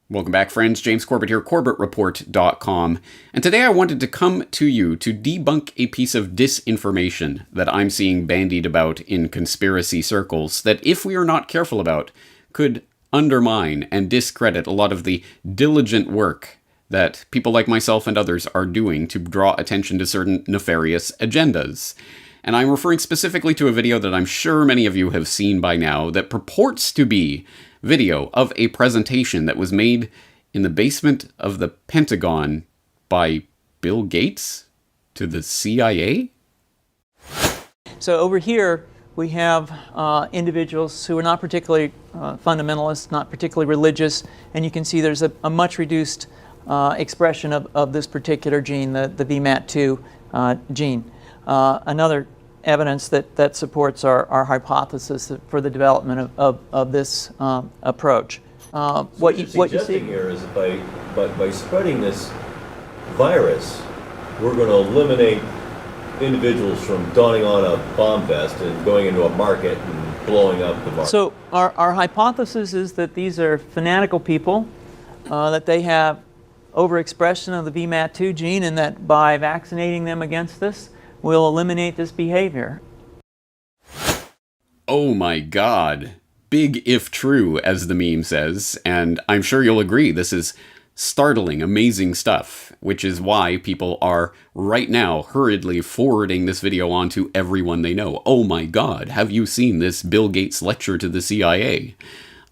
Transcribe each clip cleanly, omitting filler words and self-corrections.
Welcome back, friends. James Corbett here, CorbettReport.com. And today I wanted to come to you to debunk a piece of disinformation that I'm seeing bandied about in conspiracy circles that, if we are not careful about, could undermine and discredit a lot of the diligent work that people like myself and others are doing to draw attention to certain nefarious agendas. And I'm referring specifically to a video that I'm sure many of you have seen by now that purports to be video of a presentation that was made in the basement of the Pentagon by Bill Gates to the CIA? So over here we have individuals who are not particularly fundamentalist, not particularly religious, and you can see there's a much reduced expression of this particular gene, the VMAT2 gene. Another evidence that supports our hypothesis for the development of this approach. What you see here is that by spreading this virus, we're going to eliminate individuals from donning on a bomb vest and going into a market and blowing up the market. So our hypothesis is that these are fanatical people, that they have overexpression of the VMAT2 gene, and that by vaccinating them against this, will eliminate this behavior. Oh my god. Big if true, as the meme says, and I'm sure you'll agree this is startling, amazing stuff, which is why people are right now hurriedly forwarding this video on to everyone they know. Oh my god, have you seen this Bill Gates lecture to the CIA?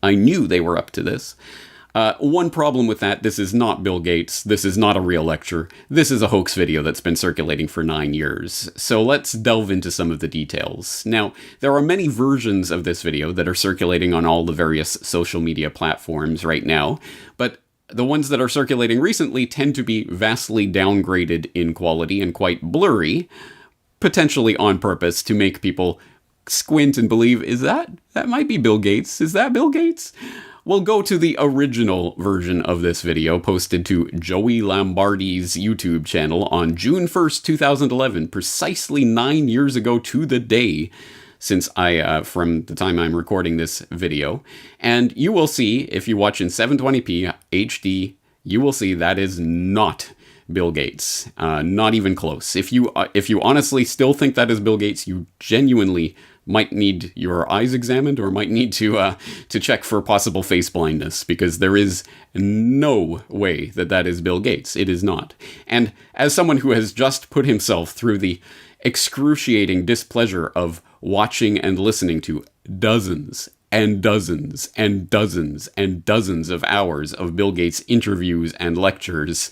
I knew they were up to this. One problem with that, this is not Bill Gates, this is not a real lecture, this is a hoax video that's been circulating for 9 years. So let's delve into some of the details. Now, there are many versions of this video that are circulating on all the various social media platforms right now, but the ones that are circulating recently tend to be vastly downgraded in quality and quite blurry, potentially on purpose to make people squint and believe, that might be Bill Gates, is that Bill Gates? We'll go to the original version of this video posted to Joey Lombardi's YouTube channel on June 1st, 2011, precisely 9 years ago to the day since from the time I'm recording this video. And you will see, if you watch in 720p HD, you will see that is not Bill Gates. Not even close. If you honestly still think that is Bill Gates, you genuinely might need your eyes examined or might need to check for possible face blindness, because there is no way that is Bill Gates. It is not. And as someone who has just put himself through the excruciating displeasure of watching and listening to dozens and dozens and dozens and dozens of hours of Bill Gates interviews and lectures,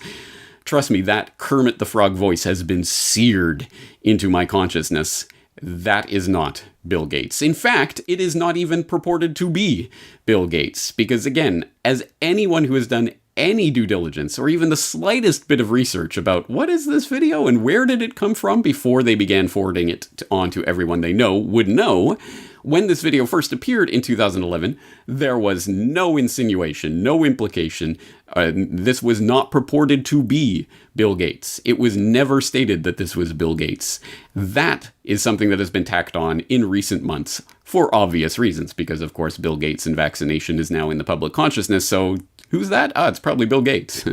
trust me, that Kermit the Frog voice has been seared into my consciousness. That is not Bill Gates. In fact, it is not even purported to be Bill Gates, because again, as anyone who has done any due diligence or even the slightest bit of research about what is this video and where did it come from before they began forwarding it on to everyone they know would know, when this video first appeared in 2011, there was no insinuation, no implication. This was not purported to be Bill Gates. It was never stated that this was Bill Gates. That is something that has been tacked on in recent months for obvious reasons, because of course Bill Gates and vaccination is now in the public consciousness, so who's that? It's probably Bill Gates.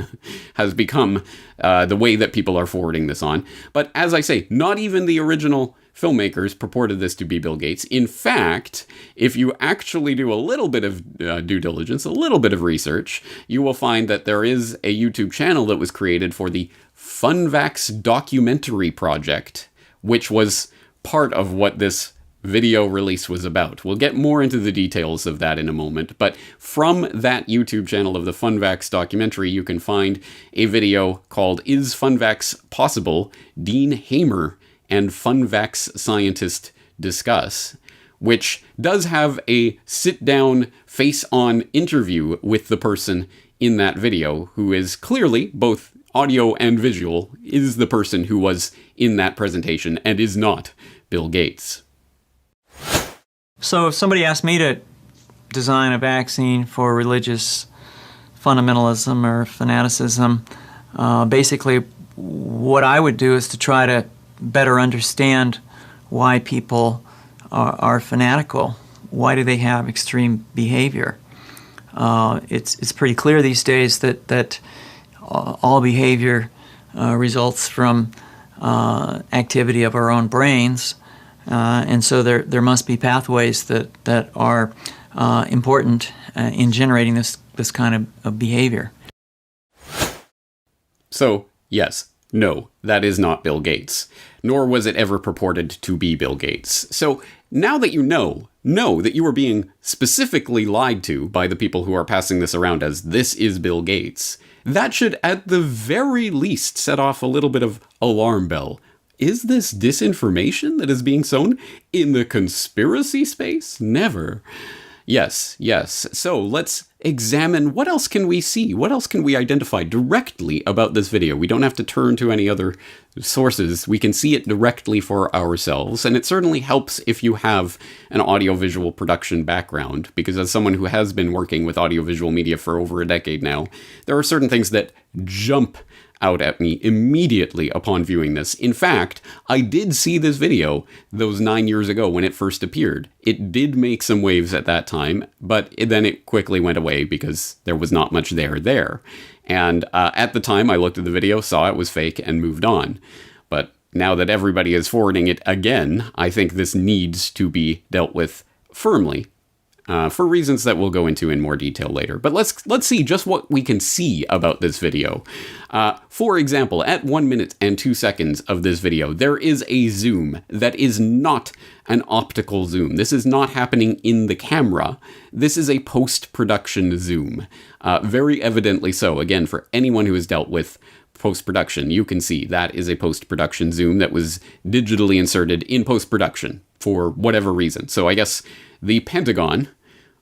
Has become the way that people are forwarding this on. But as I say, not even the original filmmakers purported this to be Bill Gates. In fact, if you actually do a little bit of due diligence, a little bit of research, you will find that there is a YouTube channel that was created for the FunVax documentary project, which was part of what this video release was about. We'll get more into the details of that in a moment, but from that YouTube channel of the FunVax documentary, you can find a video called Is FunVax Possible? Dean Hamer and FunVax Scientist Discuss, which does have a sit-down, face-on interview with the person in that video, who is clearly, both audio and visual, is the person who was in that presentation and is not Bill Gates. So if somebody asked me to design a vaccine for religious fundamentalism or fanaticism, basically what I would do is to try to better understand why people are fanatical. Why do they have extreme behavior? it's pretty clear these days that all behavior results from activity of our own brains, and so there must be pathways that are important in generating this kind of behavior. So, yes, no, that is not Bill Gates, nor was it ever purported to be Bill Gates. So, now that you know that you are being specifically lied to by the people who are passing this around as this is Bill Gates, that should at the very least set off a little bit of alarm bell. Is this disinformation that is being sown in the conspiracy space? Never. Yes. So let's examine what else can we see? What else can we identify directly about this video? We don't have to turn to any other sources. We can see it directly for ourselves. And it certainly helps if you have an audiovisual production background, because as someone who has been working with audiovisual media for over a decade now, there are certain things that jump out at me immediately upon viewing this. In fact, I did see this video those 9 years ago when it first appeared. It did make some waves at that time, but then it quickly went away because there was not much there. And at the time, I looked at the video, saw it was fake, and moved on. But now that everybody is forwarding it again, I think this needs to be dealt with firmly. For reasons that we'll go into in more detail later. But let's see just what we can see about this video. For example, at 1 minute and 2 seconds of this video, there is a zoom that is not an optical zoom. This is not happening in the camera. This is a post-production zoom. Very evidently so. Again, for anyone who has dealt with post-production, you can see that is a post-production zoom that was digitally inserted in post-production for whatever reason. So I guess the Pentagon,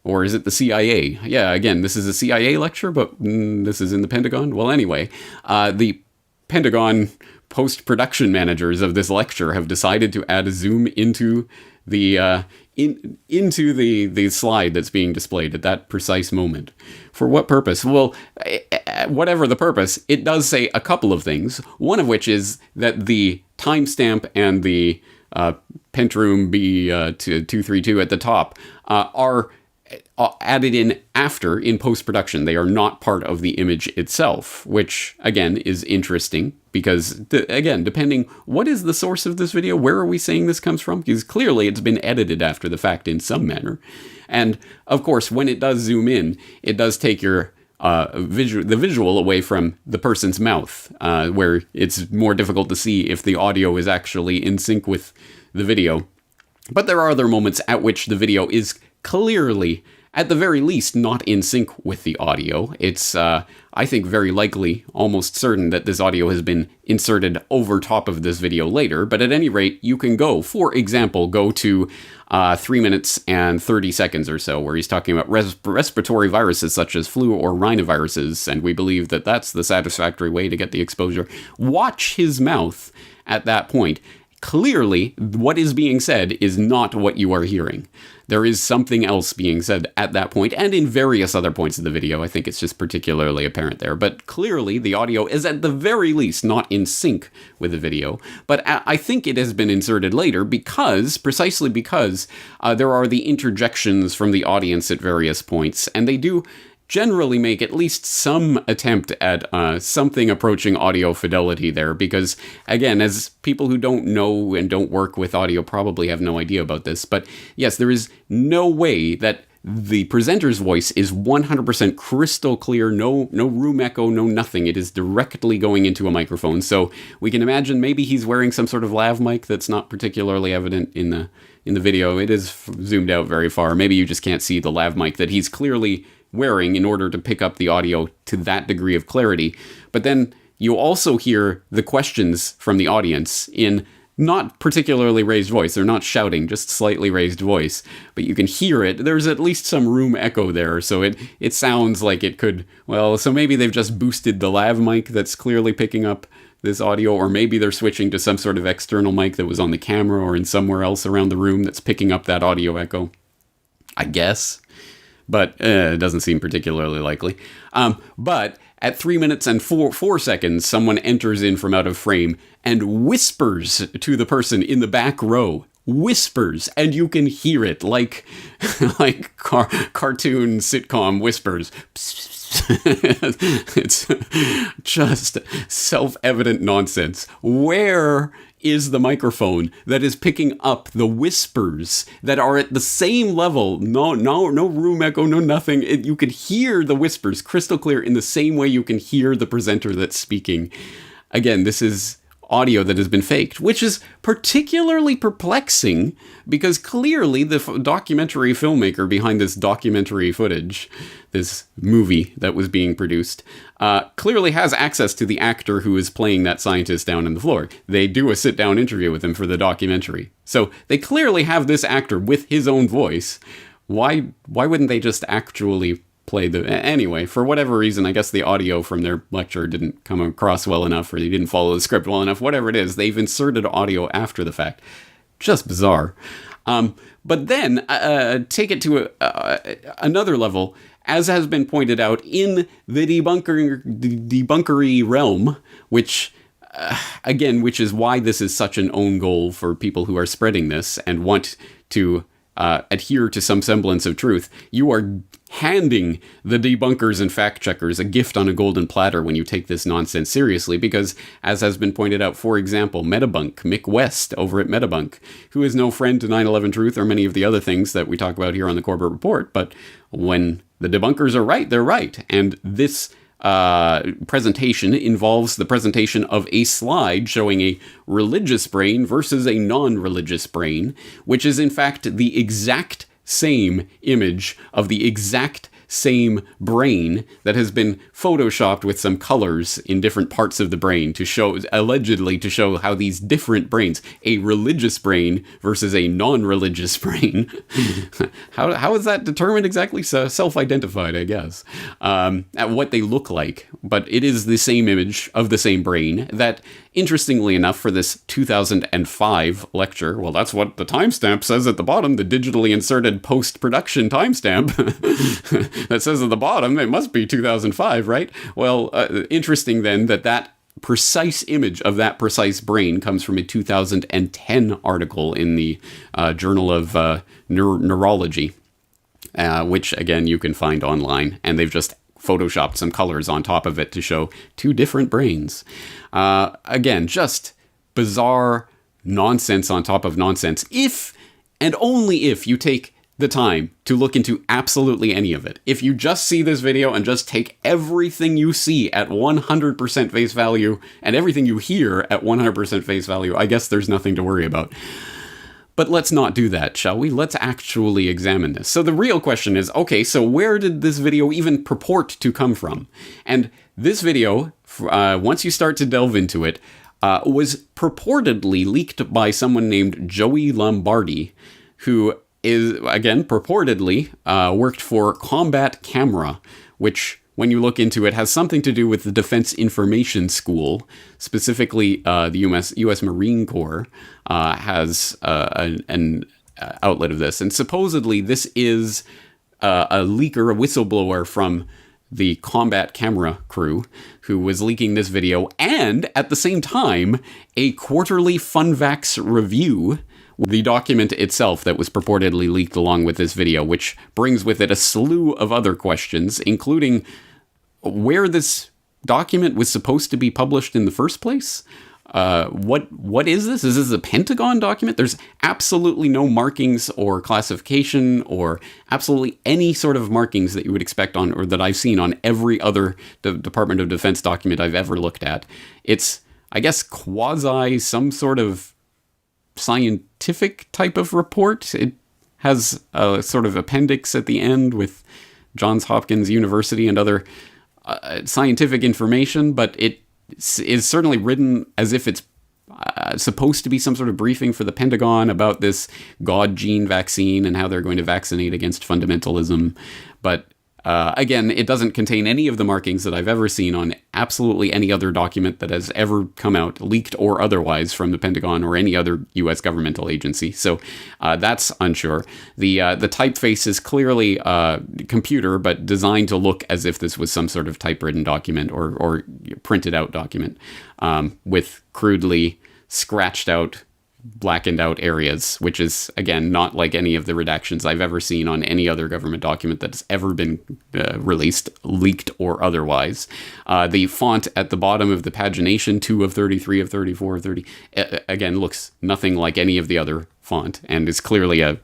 or is it the CIA? Yeah, again, this is a CIA lecture, but this is in the Pentagon. Well, anyway, the Pentagon post-production managers of this lecture have decided to add a zoom into the into the slide that's being displayed at that precise moment. For what purpose? Well, whatever the purpose, it does say a couple of things. One of which is that the timestamp and the Pentroom B232 at the top are added in after in post-production. They are not part of the image itself, which again is interesting because again, depending what is the source of this video, where are we saying this comes from? Because clearly it's been edited after the fact in some manner. And of course, when it does zoom in, it does take your the visual away from the person's mouth, where it's more difficult to see if the audio is actually in sync with the video. But there are other moments at which the video is clearly, at the very least, not in sync with the audio. It's, I think, very likely, almost certain that this audio has been inserted over top of this video later. But at any rate, you can go, for example, go to 3 minutes and 30 seconds or so, where he's talking about respiratory viruses such as flu or rhinoviruses, and we believe that that's the satisfactory way to get the exposure. Watch his mouth at that point. Clearly, what is being said is not what you are hearing. There is something else being said at that point, and in various other points of the video. I think it's just particularly apparent there. But clearly, the audio is at the very least not in sync with the video. But I think it has been inserted later precisely because there are the interjections from the audience at various points, and they do generally make at least some attempt at something approaching audio fidelity there, because again, as people who don't know and don't work with audio probably have no idea about this, but yes, there is no way that the presenter's voice is 100% crystal clear, no room echo, no nothing. It is directly going into a microphone. So we can imagine maybe he's wearing some sort of lav mic that's not particularly evident in the video. It is zoomed out very far. Maybe you just can't see the lav mic that he's clearly wearing in order to pick up the audio to that degree of clarity. But then you also hear the questions from the audience in not particularly raised voice. They're not shouting, just slightly raised voice, but you can hear it. There's at least some room echo there, so it sounds like it could, well, so maybe they've just boosted the lav mic that's clearly picking up this audio, or maybe they're switching to some sort of external mic that was on the camera or in somewhere else around the room that's picking up that audio echo, I guess. But it doesn't seem particularly likely. But at 3 minutes and 4 seconds, someone enters in from out of frame and whispers to the person in the back row, whispers, and you can hear it like cartoon sitcom whispers. It's just self-evident nonsense. Where is the microphone that is picking up the whispers that are at the same level? No room echo, no nothing. You could hear the whispers crystal clear in the same way you can hear the presenter that's speaking. Again, this is audio that has been faked, which is particularly perplexing because clearly the documentary filmmaker behind this documentary footage, this movie that was being produced, clearly has access to the actor who is playing that scientist down on the floor. They do a sit-down interview with him for the documentary. So they clearly have this actor with his own voice. Why wouldn't they just actually play the... Anyway, for whatever reason, I guess the audio from their lecture didn't come across well enough, or they didn't follow the script well enough, whatever it is, they've inserted audio after the fact. Just bizarre. But then, take it to another level, as has been pointed out in the debunkery realm, which... again, which is why this is such an own goal for people who are spreading this and want to adhere to some semblance of truth. You are handing the debunkers and fact checkers a gift on a golden platter when you take this nonsense seriously, because, as has been pointed out, for example, Metabunk, Mick West over at Metabunk, who is no friend to 9/11 Truth or many of the other things that we talk about here on the Corbett Report, but when the debunkers are right, they're right. And this presentation involves the presentation of a slide showing a religious brain versus a non-religious brain, which is in fact the exact same image of the exact same brain that has been photoshopped with some colors in different parts of the brain to show, allegedly to show how these different brains, a religious brain versus a non-religious brain, how is that determined exactly? So self-identified, I guess, at what they look like. But it is the same image of the same brain that, interestingly enough, for this 2005 lecture, well, that's what the timestamp says at the bottom, the digitally inserted post-production timestamp that says at the bottom, it must be 2005, right? Well, interesting then that precise image of that precise brain comes from a 2010 article in the Journal of Neurology, which, again, you can find online, and they've just photoshopped some colors on top of it to show two different brains. Again, just bizarre nonsense on top of nonsense. If, and only if, you take the time to look into absolutely any of it. If you just see this video and just take everything you see at 100% face value and everything you hear at 100% face value, I guess there's nothing to worry about. But let's not do that, shall we? Let's actually examine this. So the real question is, okay, so where did this video even purport to come from? And this video, once you start to delve into it, was purportedly leaked by someone named Joey Lombardi, who is, again, purportedly worked for Combat Camera, which, when you look into it, has something to do with the Defense Information School. Specifically, the U.S. Marine Corps has an outlet of this. And supposedly this is a leaker, a whistleblower from the Combat Camera crew who was leaking this video, and at the same time, a quarterly FunVax review, the document itself that was purportedly leaked along with this video, which brings with it a slew of other questions, including where this document was supposed to be published in the first place. What is this? Is this a Pentagon document? There's absolutely no markings or classification or absolutely any sort of markings that you would expect on, or that I've seen on every other Department of Defense document I've ever looked at. It's, I guess, quasi some sort of scientific type of report. It has a sort of appendix at the end with Johns Hopkins University and other scientific information, but it is certainly written as if it's supposed to be some sort of briefing for the Pentagon about this God gene vaccine and how they're going to vaccinate against fundamentalism. But again, it doesn't contain any of the markings that I've ever seen on absolutely any other document that has ever come out, leaked or otherwise, from the Pentagon or any other U.S. governmental agency. So that's unsure. The typeface is clearly computer, but designed to look as if this was some sort of typewritten document or printed out document with crudely scratched out blackened out areas, which is, again, not like any of the redactions I've ever seen on any other government document that's ever been released, leaked or otherwise. The font at the bottom of the pagination, 2 of 33 of 34 of 30, again, looks nothing like any of the other font, and is clearly a,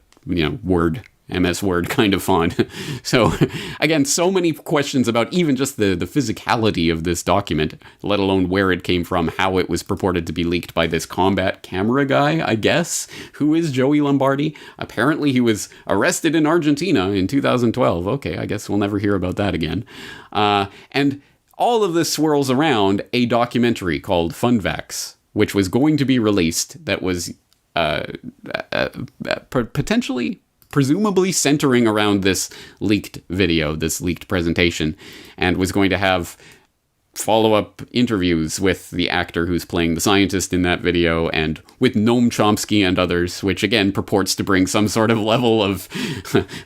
MS Word kind of font. So, again, so many questions about even just the physicality of this document, let alone where it came from, how it was purported to be leaked by this combat camera guy, I guess. Who is Joey Lombardi? Apparently he was arrested in Argentina in 2012. Okay, I guess we'll never hear about that again. And all of this swirls around a documentary called FunVax, which was going to be released, that was presumably centering around this leaked video, this leaked presentation, and was going to have follow-up interviews with the actor who's playing the scientist in that video, and with Noam Chomsky and others, which again purports to bring some sort of level of,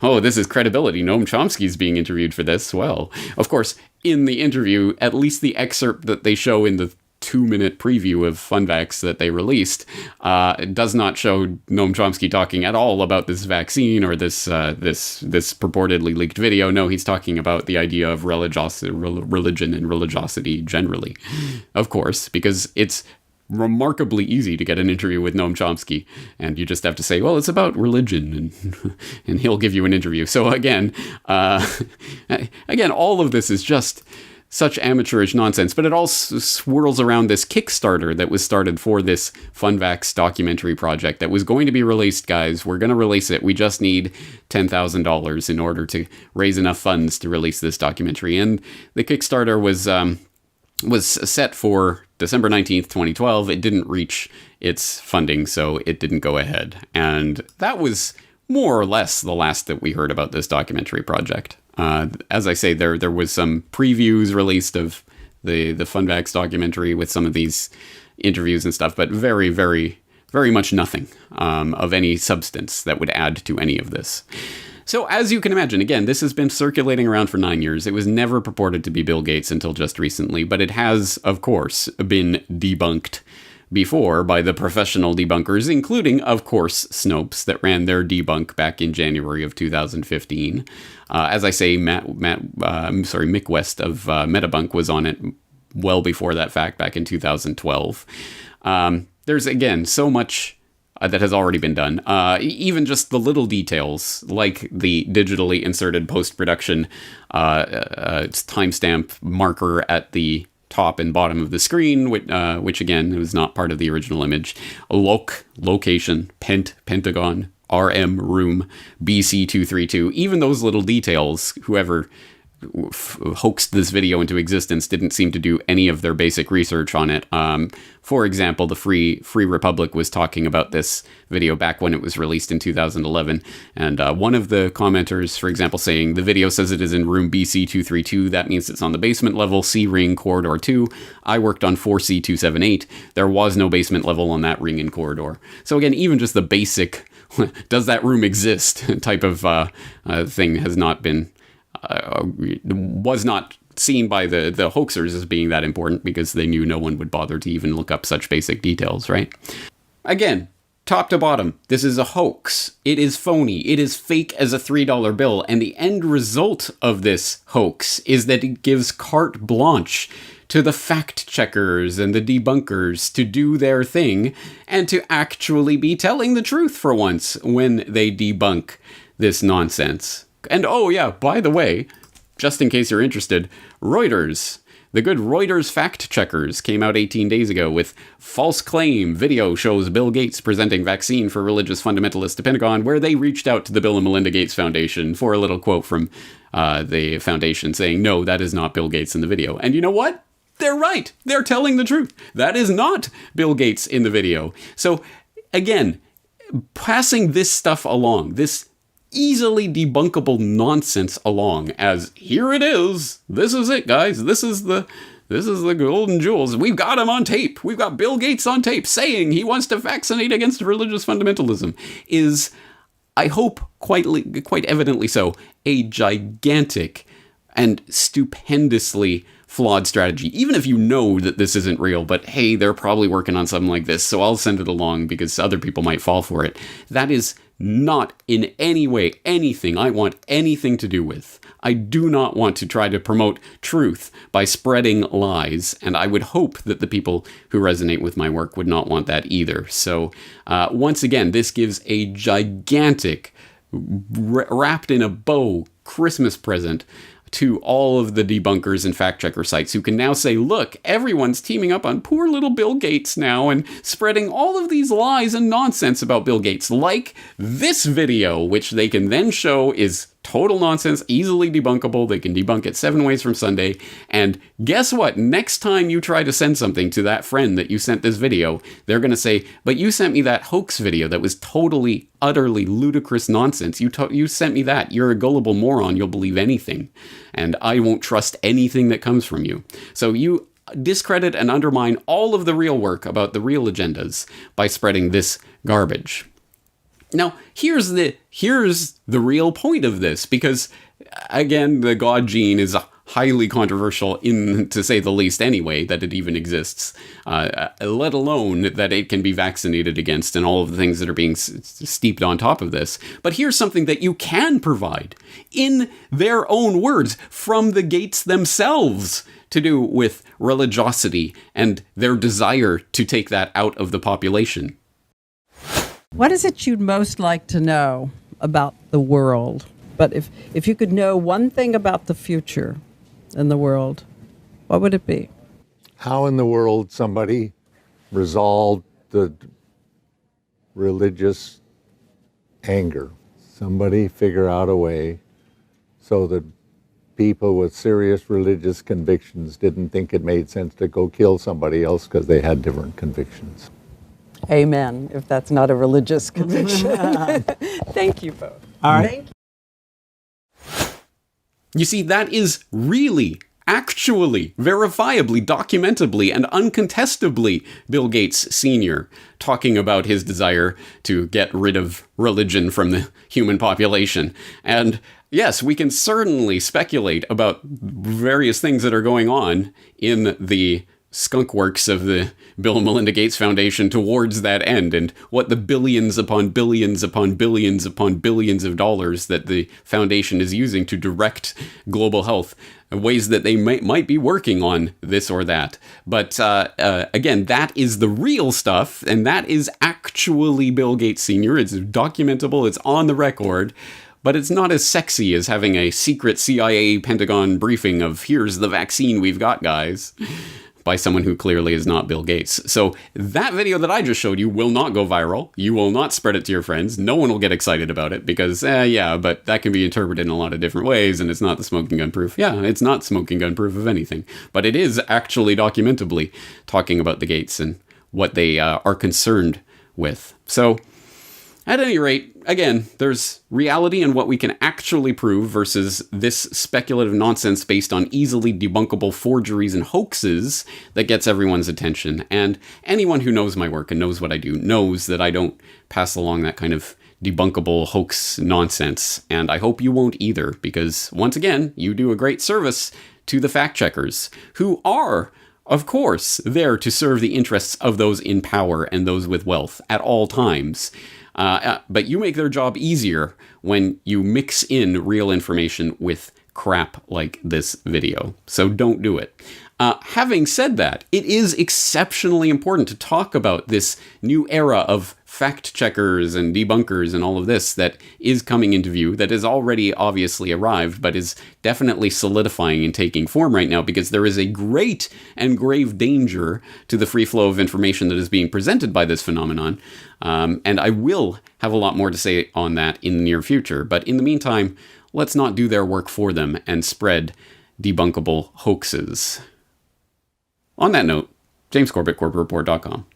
oh, this is credibility. Noam Chomsky's being interviewed for this. Well, of course, in the interview, at least the excerpt that they show in the 2-minute preview of FunVax that they released does not show Noam Chomsky talking at all about this vaccine or this purportedly leaked video. No, he's talking about the idea of religion and religiosity generally, of course, because it's remarkably easy to get an interview with Noam Chomsky, and you just have to say, well, it's about religion, and he'll give you an interview. So again, all of this is just such amateurish nonsense, but it all swirls around this Kickstarter that was started for this FunVax documentary project that was going to be released, guys. We're going to release it. We just need $10,000 in order to raise enough funds to release this documentary. And the Kickstarter was set for December 19th, 2012. It didn't reach its funding, so it didn't go ahead. And that was more or less the last that we heard about this documentary project. As I say, there was some previews released of the FunVax documentary with some of these interviews and stuff, but very, very, very much nothing of any substance that would add to any of this. So as you can imagine, again, this has been circulating around for 9 years. It was never purported to be Bill Gates until just recently, but it has, of course, been debunked before by the professional debunkers, including, of course, Snopes, that ran their debunk back in January of 2015. As I say, Mick West of Metabunk was on it well before that fact, back in 2012. There's, again, so much that has already been done. Even just the little details, like the digitally inserted post-production timestamp marker at the top and bottom of the screen, which again was not part of the original image. Location, Pentagon, RM room, BC232. Even those little details, whoever hoaxed this video into existence didn't seem to do any of their basic research on it. For example, the Free Republic was talking about this video back when it was released in 2011, and one of the commenters, for example, saying the video says it is in room BC232, that means it's on the basement level, C ring, corridor 2. I worked on 4C278. There was no basement level on that ring and corridor. So again, even just the basic, does that room exist type of thing has not been was not seen by the hoaxers as being that important, because they knew no one would bother to even look up such basic details, right? Again, top to bottom, this is a hoax. It is phony. It is fake as a $3 bill. And the end result of this hoax is that it gives carte blanche to the fact checkers and the debunkers to do their thing and to actually be telling the truth for once when they debunk this nonsense. And oh yeah, by the way, just in case you're interested, Reuters, the good Reuters fact checkers came out 18 days ago with false claim video shows Bill Gates presenting vaccine for religious fundamentalists to Pentagon, where they reached out to the Bill and Melinda Gates Foundation for a little quote from the foundation saying, no, that is not Bill Gates in the video. And you know what? They're right. They're telling the truth. That is not Bill Gates in the video. So again, passing this stuff along, this easily debunkable nonsense along as, here it is, this is it, guys, this is the golden jewels, we've got him on tape, we've got Bill Gates on tape saying he wants to vaccinate against religious fundamentalism, is, I hope quite evidently so, a gigantic and stupendously flawed strategy. Even if you know that this isn't real, but hey, they're probably working on something like this, so I'll send it along because other people might fall for it. That is not in any way anything I want anything to do with. I do not want to try to promote truth by spreading lies, and I would hope that the people who resonate with my work would not want that either. So once again, this gives a gigantic, wrapped in a bow Christmas present to all of the debunkers and fact-checker sites who can now say, look, everyone's teaming up on poor little Bill Gates now and spreading all of these lies and nonsense about Bill Gates, like this video, which they can then show is total nonsense, easily debunkable. They can debunk it 7 ways from Sunday. And guess what? Next time you try to send something to that friend that you sent this video, they're going to say, but you sent me that hoax video that was totally, utterly ludicrous nonsense. You sent me that. You're a gullible moron. You'll believe anything. And I won't trust anything that comes from you. So you discredit and undermine all of the real work about the real agendas by spreading this garbage. Now, here's the real point of this, because, again, the God gene is highly controversial, to say the least anyway, that it even exists, let alone that it can be vaccinated against and all of the things that are being steeped on top of this. But here's something that you can provide, in their own words, from the Gates themselves, to do with religiosity and their desire to take that out of the population. What is it you'd most like to know about the world? But if you could know one thing about the future in the world, what would it be? How in the world somebody resolved the religious anger. Somebody figure out a way so that people with serious religious convictions didn't think it made sense to go kill somebody else because they had different convictions. Amen, if that's not a religious conviction. Thank you both. All right. Thank you. You see, that is really, actually, verifiably, documentably, and uncontestably Bill Gates Sr. talking about his desire to get rid of religion from the human population. And yes, we can certainly speculate about various things that are going on in the skunk works of the Bill and Melinda Gates Foundation towards that end, and what the billions upon billions upon billions upon billions of dollars that the foundation is using to direct global health, ways that they might be working on this or that. But again, that is the real stuff, and that is actually Bill Gates Sr. It's documentable, it's on the record. But it's not as sexy as having a secret CIA Pentagon briefing of, here's the vaccine we've got, guys, by someone who clearly is not Bill Gates. So that video that I just showed you will not go viral. You will not spread it to your friends. No one will get excited about it because, yeah, but that can be interpreted in a lot of different ways, and it's not the smoking gun proof. Yeah, it's not smoking gun proof of anything. But it is actually documentably talking about the Gates and what they are concerned with. So at any rate, again, there's reality in what we can actually prove versus this speculative nonsense based on easily debunkable forgeries and hoaxes that gets everyone's attention. And anyone who knows my work and knows what I do knows that I don't pass along that kind of debunkable hoax nonsense. And I hope you won't either, because once again, you do a great service to the fact checkers, who are, of course, there to serve the interests of those in power and those with wealth at all times. But you make their job easier when you mix in real information with crap like this video. So don't do it. Having said that, it is exceptionally important to talk about this new era of fact checkers and debunkers and all of this that is coming into view, that has already obviously arrived, but is definitely solidifying and taking form right now, because there is a great and grave danger to the free flow of information that is being presented by this phenomenon. And I will have a lot more to say on that in the near future. But in the meantime, let's not do their work for them and spread debunkable hoaxes. On that note, James Corbett, CorbettReport.com.